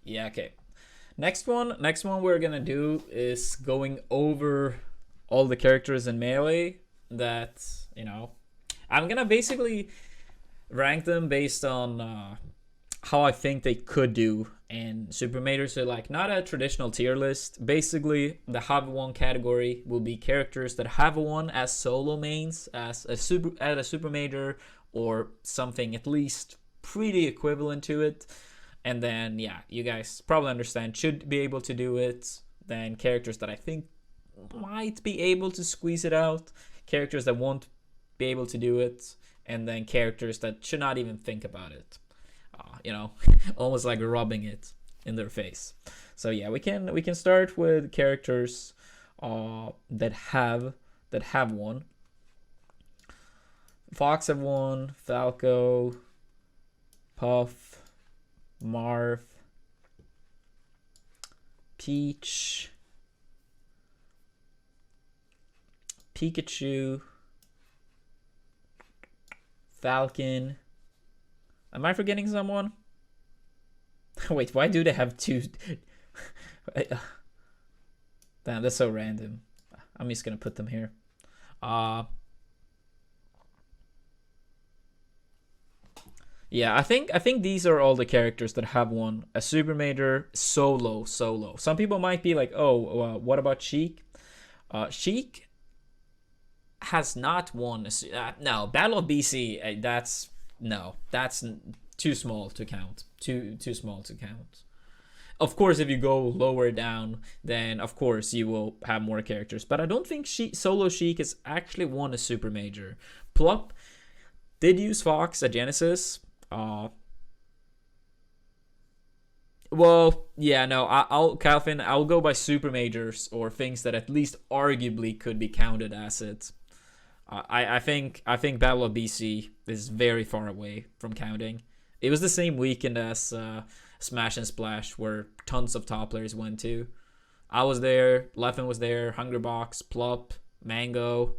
Yeah, okay. Next one we're gonna do is going over all the characters in Melee that, I'm gonna basically rank them based on how I think they could do in Super Major. So like not a traditional tier list. Basically, the have one category will be characters that have one as solo mains, as a super major, or something at least pretty equivalent to it. And then yeah, you guys probably understand should be able to do it. Then characters that I think might be able to squeeze it out, characters that won't be able to do it, and then characters that should not even think about it. Almost like rubbing it in their face. So yeah, we can start with characters that have one. Fox have one, Falco, Puff, Marth, Peach, Pikachu, Falcon. Am I forgetting someone? Wait, why do they have two? Damn, that's so random. I'm just gonna put them here. Yeah, I think these are all the characters that have won a Super Major solo. Some people might be like, oh, what about Sheik? Sheik has not won. No, Battle of BC. That's too small to count. Too small to count. Of course, if you go lower down, then of course you will have more characters. But I don't think Solo Sheik has actually won a Super Major. Plup did use Fox at Genesis. Well, yeah, no, Calvin, I'll go by Super Majors or things that at least arguably could be counted as it. I think Battle of BC is very far away from counting. It was the same weekend as Smash and Splash, where tons of top players went to. I was there, Leffen was there, Hungerbox, Plup, Mango.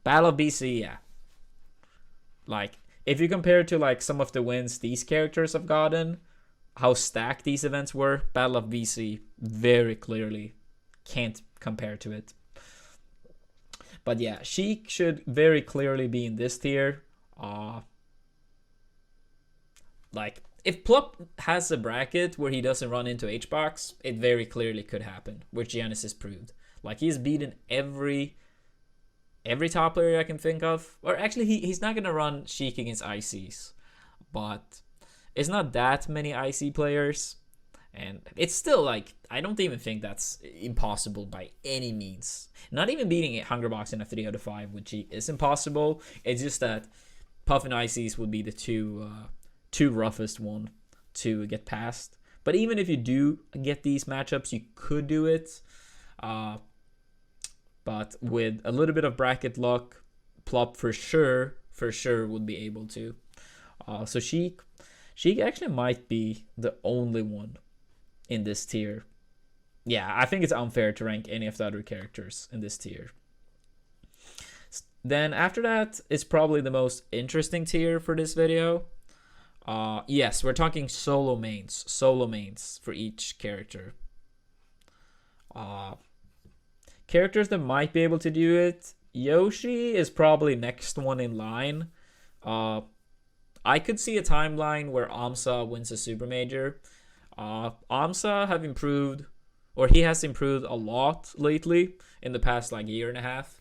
Battle of BC, yeah. Like, if you compare it to like some of the wins these characters have gotten, how stacked these events were, Battle of BC very clearly can't compare to it. But yeah, Sheik should very clearly be in this tier. Like, if Plup has a bracket where he doesn't run into H-Box, it very clearly could happen, which Genesis proved. Like, he's beaten every top player I can think of. Or actually, he's not going to run Sheik against ICs. But it's not that many IC players. And it's still like, I don't even think that's impossible by any means. Not even beating Hungerbox in a 3 out of 5 with Sheik is impossible. It's just that Puff and ICs would be the two roughest one to get past. But even if you do get these matchups, you could do it. But with a little bit of bracket luck, Plop for sure would be able to. So Sheik actually might be the only one in this tier. Yeah, I think it's unfair to rank any of the other characters in this tier. Then after that is probably the most interesting tier for this video. Yes, we're talking solo mains for each character. Characters that might be able to do it. Yoshi is probably next one in line. I could see a timeline where Amsa wins a Super Major. Amsa have improved, or he has improved a lot lately in the past like year and a half.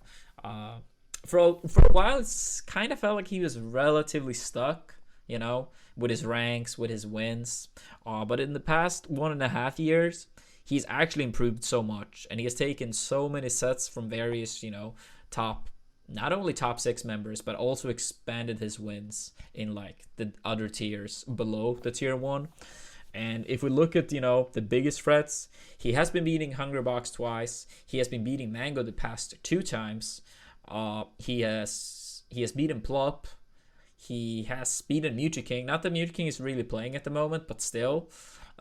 For a while, it's kind of felt like he was relatively stuck, with his ranks, with his wins. But in the past 1.5 years, he's actually improved so much, and he has taken so many sets from various, not only top 6 members, but also expanded his wins in like the other tiers below the tier 1. And if we look at, the biggest threats, he has been beating Hungerbox twice. He has been beating Mango the past 2 times. He has beaten Plop. He has beaten Mewtwo King. Not that Mewtwo King is really playing at the moment, but still.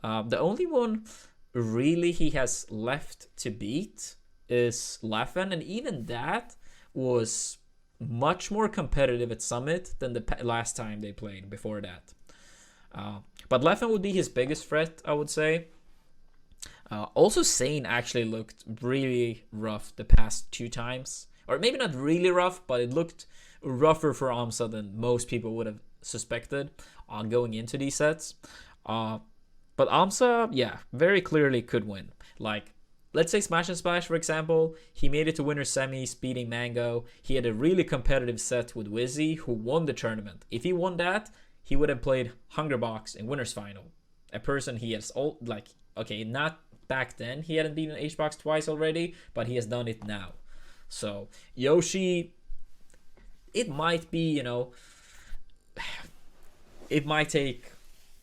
The only one really he has left to beat is Leffen, and even that was much more competitive at Summit than the last time they played before that. But Leffen would be his biggest threat, I would say. Also, Sane actually looked really rough the past 2 times. Or maybe not really rough, but it looked rougher for AMSA than most people would have suspected on going into these sets. But AMSA, yeah, very clearly could win. Like, let's say Smash and Splash, for example. He made it to winner semis, beating Mango. He had a really competitive set with Wizzy, who won the tournament. If he won that, he would have played Hungerbox in winner's final. A person he has, okay, not back then. He hadn't beaten HBox twice already, but he has done it now. So, Yoshi, it might be, it might take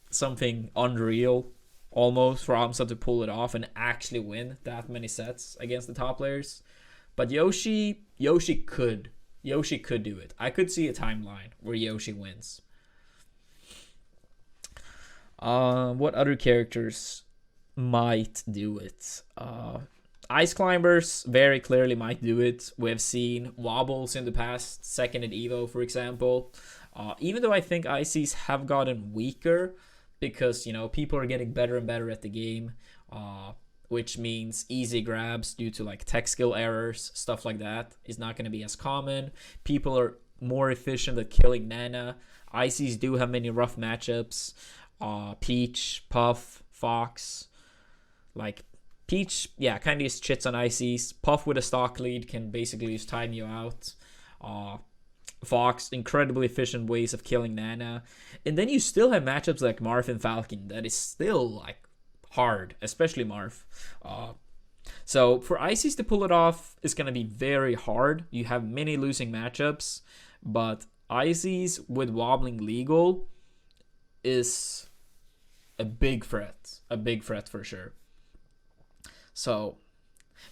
something unreal almost for AMSA to pull it off and actually win that many sets against the top players. But Yoshi could do it. I could see a timeline where Yoshi wins. What other characters might do it? Ice Climbers very clearly might do it. We've seen Wobbles in the past, second at Evo, for example. Even though I think ICs have gotten weaker because, people are getting better and better at the game, which means easy grabs due to like tech skill errors, stuff like that is not going to be as common. People are more efficient at killing Nana. ICs do have many rough matchups. Peach, Puff, Fox. Like, Peach, yeah, kind of just chits on ICs. Puff with a stock lead can basically just time you out. Fox, incredibly efficient ways of killing Nana. And then you still have matchups like Marth and Falcon that is still, like, hard, especially Marth. So for ICs to pull it off is going to be very hard. You have many losing matchups, but ICs with wobbling legal is a big threat for sure. So,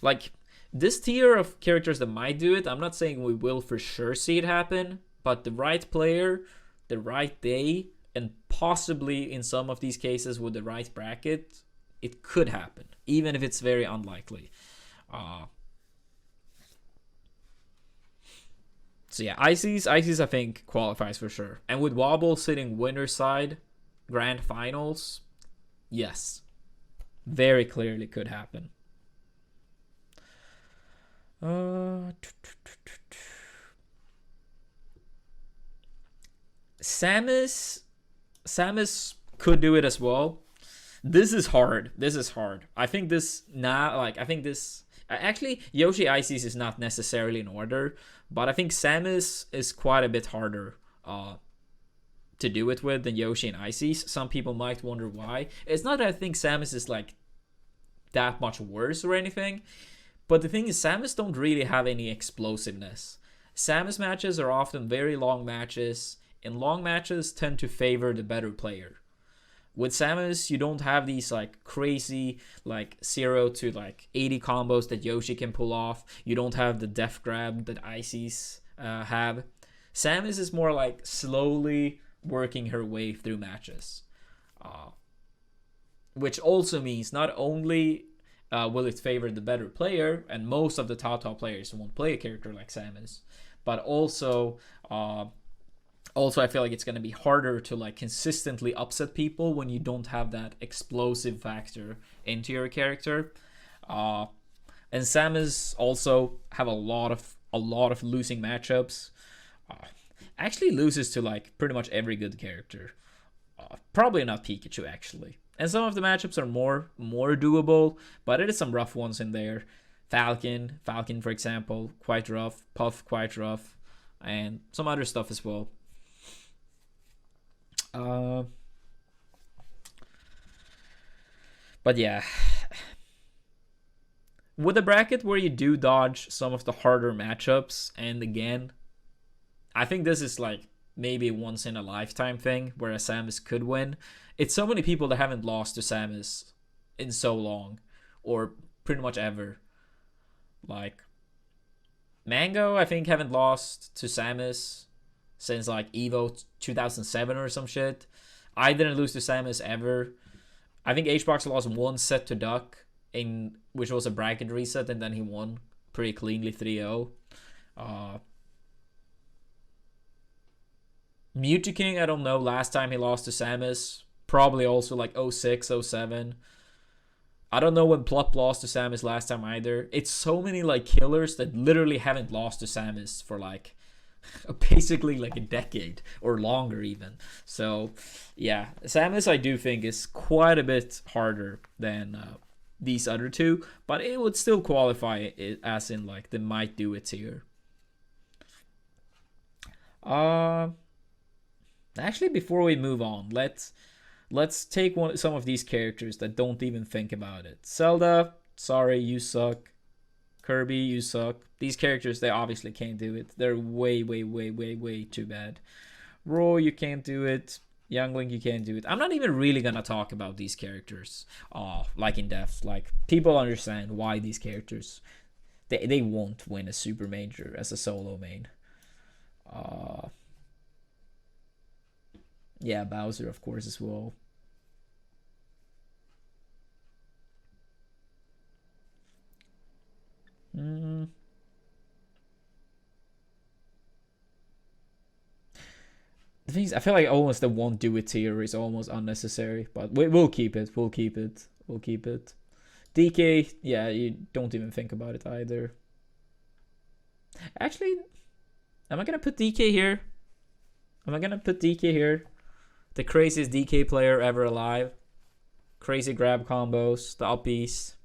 like, this tier of characters that might do it, I'm not saying we will for sure see it happen, but the right player, the right day, and possibly in some of these cases with the right bracket, it could happen, even if it's very unlikely. So yeah, ICs I think qualifies for sure. And with Wobble sitting winner's side, grand finals, yes, very clearly could happen. Samus could do it as well. This is hard. I think actually Yoshi ICs is not necessarily in order, but I think Samus is quite a bit harder to do it with than Yoshi and ICs. Some people might wonder why. It's not that I think Samus is like that much worse or anything, but the thing is Samus don't really have any explosiveness. Samus matches are often very long matches, and long matches tend to favor the better player. With Samus, you don't have these like crazy like 0 to like 80 combos that Yoshi can pull off. You don't have the death grab that ICs have. Samus is more like slowly working her way through matches. Which also means not only will it favor the better player, and most of the top players won't play a character like Samus, but also I feel like it's going to be harder to like consistently upset people when you don't have that explosive factor into your character. And Samus also have a lot of losing matchups. Actually loses to like pretty much every good character. Probably not Pikachu actually. And some of the matchups are more doable, but it is some rough ones in there. Falcon for example, quite rough. Puff, quite rough, and some other stuff as well. But yeah, with a bracket where you do dodge some of the harder matchups, and again, I think this is like maybe once in a lifetime thing where a Samus could win. It's so many people that haven't lost to Samus in so long, or pretty much ever. Like Mango, I think haven't lost to Samus since like Evo 2007 or some shit. I didn't lose to Samus ever. I think HBox lost one set to Duck, which was a bracket reset, and then he won pretty cleanly 3-0. Mewtwo King, I don't know. Last time he lost to Samus, probably also like 06, 07. I don't know when Plop lost to Samus last time either. It's so many like killers that literally haven't lost to Samus for like basically like a decade or longer even. So yeah, Samus I do think is quite a bit harder than these other two, but it would still qualify it as in like the might do it tier. Actually, before we move on, let's take some of these characters that don't even think about it. Zelda, sorry, you suck. Kirby, you suck. These characters, they obviously can't do it. They're way, way, way, way, way too bad. Roy, you can't do it. Youngling, you can't do it. I'm not even really gonna talk about these characters, like in depth. Like people understand why these characters, they won't win a super major as a solo main. Yeah, Bowser, of course, as well. Mm. The thing is, I feel like almost the won't do it tier is almost unnecessary, but we'll keep it. We'll keep it. We'll keep it. DK, yeah, you don't even think about it either. Actually, am I gonna put DK here? Am I gonna put DK here? The craziest DK player ever alive. Crazy grab combos, the uppies.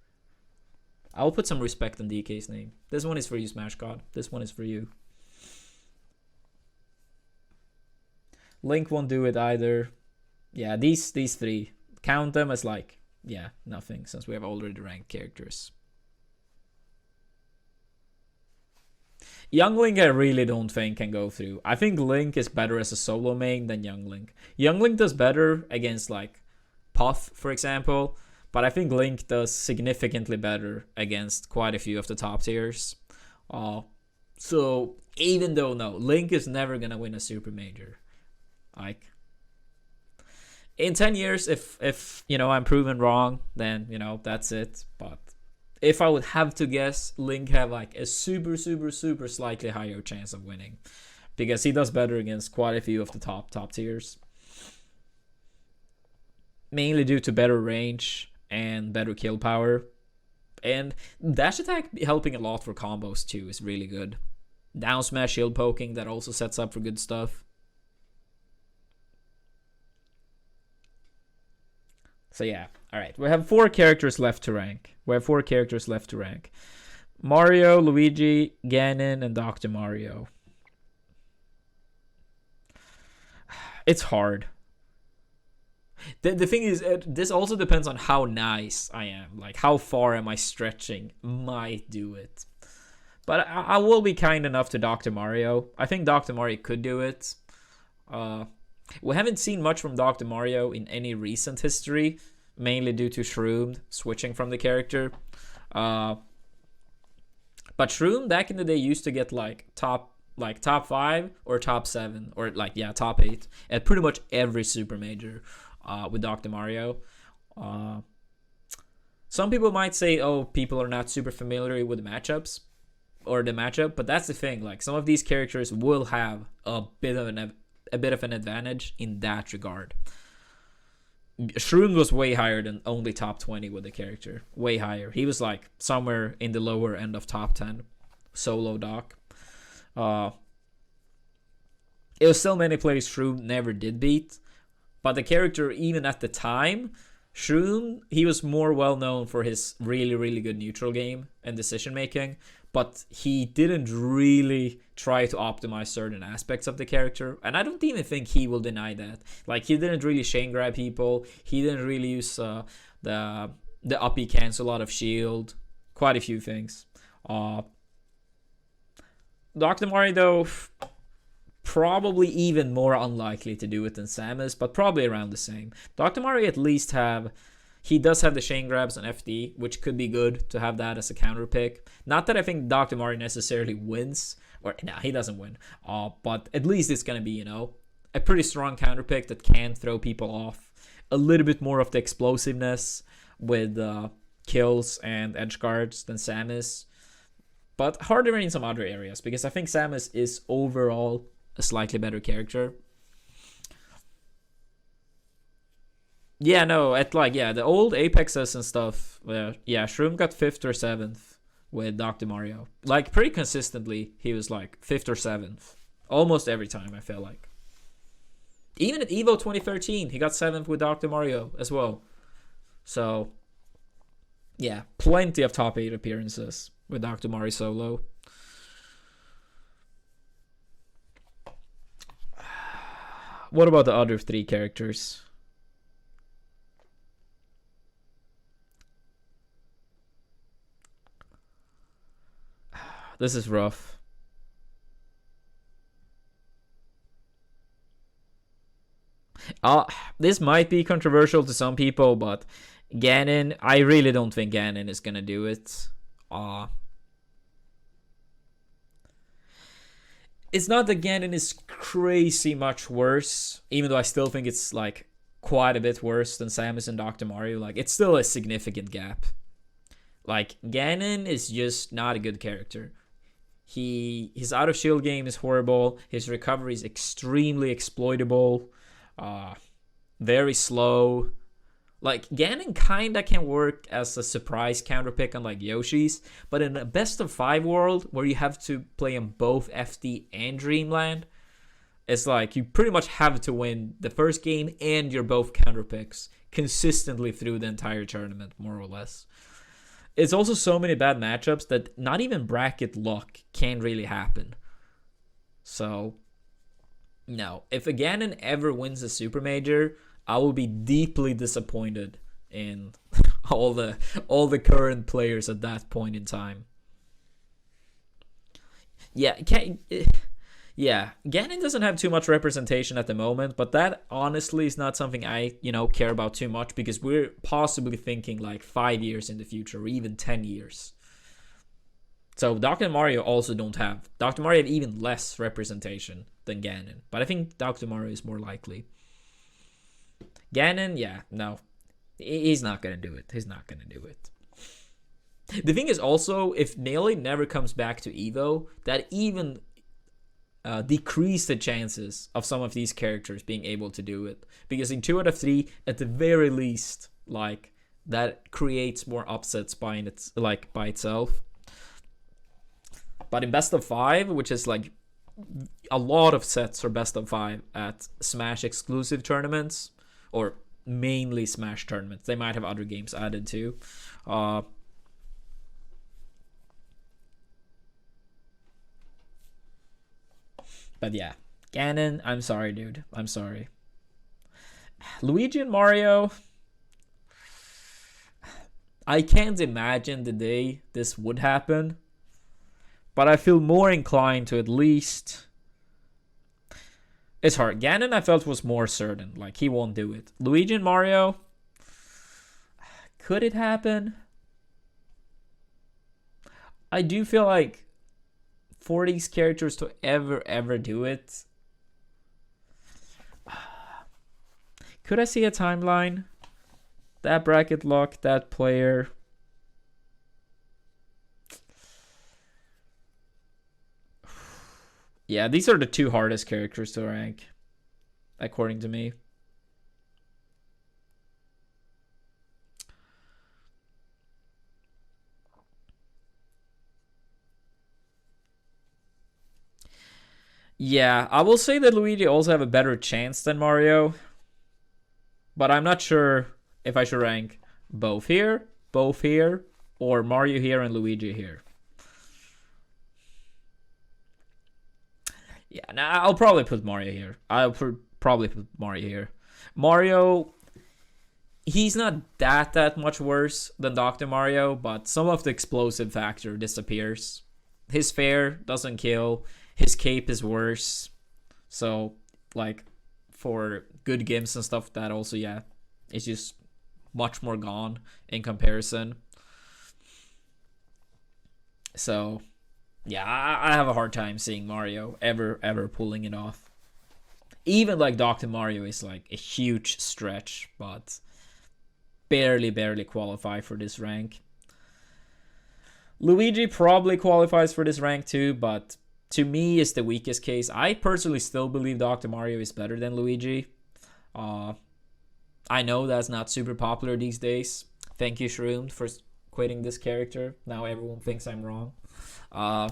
I'll put some respect on DK's name. This one is for you, Smash God. This one is for you. Link won't do it either. Yeah, these three. Count them as like, yeah, nothing, since we have already ranked characters. Young Link I really don't think can go through. I think Link is better as a solo main than Young Link. Young Link does better against like Puff, for example, but I think Link does significantly better against quite a few of the top tiers. So even though no, Link is never gonna win a super major. Like in 10 years, if you know I'm proven wrong, then you know that's it. But if I would have to guess, Link have like a super, super, super slightly higher chance of winning because he does better against quite a few of the top tiers, mainly due to better range and better kill power, and dash attack helping a lot for combos too is really good. Down smash, shield poking, that also sets up for good stuff. So yeah, all right. We have 4 characters left to rank. Mario, Luigi, Ganon, and Dr. Mario. It's hard. The thing is, this also depends on how nice I am. Like, how far am I stretching? Might do it. But I will be kind enough to Dr. Mario. I think Dr. Mario could do it. We haven't seen much from Dr. Mario in any recent history, mainly due to Shroom switching from the character. But Shroom back in the day used to get like top 5 or top 7 or like top 8 at pretty much every super major with Dr. Mario. Some people might say, oh, people are not super familiar with the matchups or the matchup, but that's the thing. Like some of these characters will have a bit of an advantage in that regard. Shroom was way higher than only top 20 with the character. Way higher. He was like somewhere in the lower end of top 10 solo doc. It was still many players Shroom never did beat, but the character even at the time, Shroom, he was more well known for his really, really good neutral game and decision making, but he didn't really try to optimize certain aspects of the character, and I don't even think he will deny that. Like, he didn't really chain grab people, he didn't really use the uppy cancel out of shield, quite a few things. Dr. Mario, though, probably even more unlikely to do it than Samus, but probably around the same. Dr. Mario at least he does have the chain grabs and FD, which could be good to have that as a counter pick. Not that I think Dr. Mario necessarily wins, or nah, he doesn't win. But at least it's gonna be, a pretty strong counter pick that can throw people off. A little bit more of the explosiveness with kills and edge guards than Samus, but harder in some other areas because I think Samus is overall a slightly better character. Yeah, no, at like, yeah, the old Apexes and stuff. Yeah, Shroom got 5th or 7th with Dr. Mario. Like, pretty consistently, he was like 5th or 7th. Almost every time, I feel like. Even at Evo 2013, he got 7th with Dr. Mario as well. So, yeah, plenty of top 8 appearances with Dr. Mario solo. What about the other 3 characters? This is rough. This might be controversial to some people, but Ganon, I really don't think Ganon is gonna do it. It's not that Ganon is crazy much worse, even though I still think it's like quite a bit worse than Samus and Dr. Mario. Like, it's still a significant gap. Like, Ganon is just not a good character. His out of shield game is horrible. His recovery is extremely exploitable. Very slow. Like, Ganon kinda can work as a surprise counter pick on like Yoshi's, but in a best of 5 world where you have to play on both FD and Dreamland, it's like you pretty much have to win the first game and your both counter picks consistently through the entire tournament, more or less. It's also so many bad matchups that not even bracket luck can really happen. So, no. If a Ganon ever wins a Super Major, I will be deeply disappointed in all the current players at that point in time. Yeah, Ganon doesn't have too much representation at the moment, but that honestly is not something I, care about too much, because we're possibly thinking like 5 years in the future or even 10 years. So Dr. Mario also don't have. Dr. Mario have even less representation than Ganon, but I think Dr. Mario is more likely. Ganon, yeah, no. He's not going to do it. He's not going to do it. The thing is also, if Melee never comes back to Evo, that even decrease the chances of some of these characters being able to do it. Because in 2 out of 3, at the very least, like, that creates more upsets by itself. But in best of 5, which is like a lot of sets are best of 5 at Smash exclusive tournaments, or mainly Smash tournaments. They might have other games added too. But yeah, Ganon, I'm sorry, dude. I'm sorry. Luigi and Mario, I can't imagine the day this would happen, but I feel more inclined to at least... It's hard. Ganon, I felt, was more certain. Like, he won't do it. Luigi and Mario, could it happen? I do feel like for these characters to ever do it, could I see a timeline? That bracket lock, that player. Yeah, these are the 2 hardest characters to rank, according to me. Yeah, I will say that Luigi also have a better chance than Mario, but I'm not sure if I should rank both here, or Mario here and Luigi here. Yeah, nah, I'll probably put Mario here. Mario, he's not that much worse than Dr. Mario, but some of the explosive factor disappears. His fair doesn't kill. His cape is worse. So, like, for good games and stuff, that also, yeah, it's just much more gone in comparison. So, yeah, I have a hard time seeing Mario ever pulling it off. Even like Dr. Mario is like a huge stretch, but barely qualify for this rank. Luigi probably qualifies for this rank too, but to me is the weakest case. I personally still believe Dr. Mario is better than Luigi. I know that's not super popular these days. Thank you, Shroomed, for quitting this character. Now everyone thinks I'm wrong. Uh,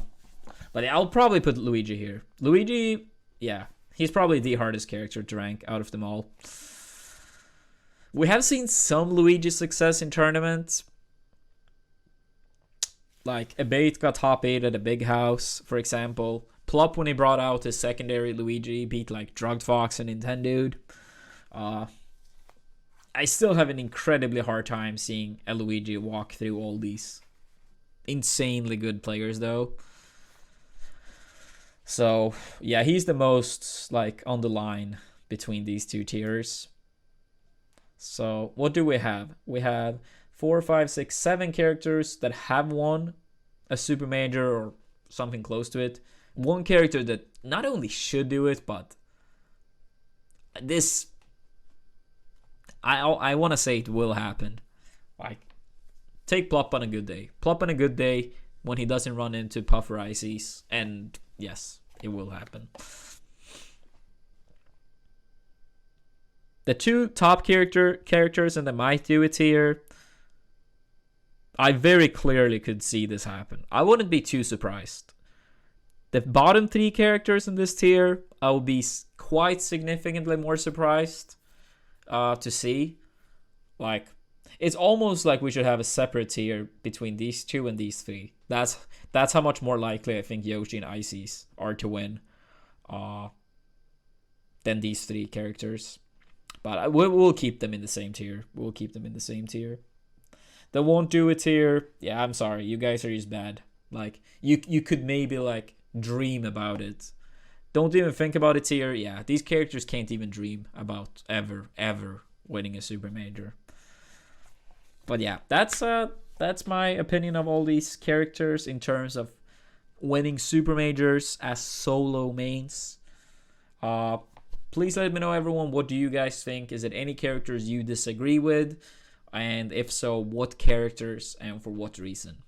but I'll probably put Luigi here. Luigi, yeah, he's probably the hardest character to rank out of them all. We have seen some Luigi success in tournaments. Like, Abate got top 8 at a big house, for example. Plop, when he brought out his secondary Luigi, beat like Drugged Fox and Nintendude. I still have an incredibly hard time seeing a Luigi walk through all these insanely good players, though. So, yeah, he's the most, like, on the line between these two tiers. So, what do we have? We have 4, 5, 6, 7 characters that have won a Super Major or something close to it. One character that not only should do it, but this, I want to say it will happen. Like, take Plop on a good day. Plop on a good day when he doesn't run into Puffer Ices, and yes, it will happen. The two top characters in the might do it here, I very clearly could see this happen. I wouldn't be too surprised. The bottom 3 characters in this tier, I will be quite significantly more surprised to see. Like, it's almost like we should have a separate tier between these 2 and these 3. That's how much more likely I think Yoshi and Ices are to win than these 3 characters. But we'll keep them in the same tier. We'll keep them in the same tier. The won't do it tier, yeah, I'm sorry. You guys are just bad. Like, you could maybe, like, dream about it. Don't even think about it here. Yeah, these characters can't even dream about ever winning a Super Major. But yeah, that's my opinion of all these characters in terms of winning Super Majors as solo mains. Please let me know, everyone, what do you guys think? Is it any characters you disagree with? And if so, what characters and for what reason?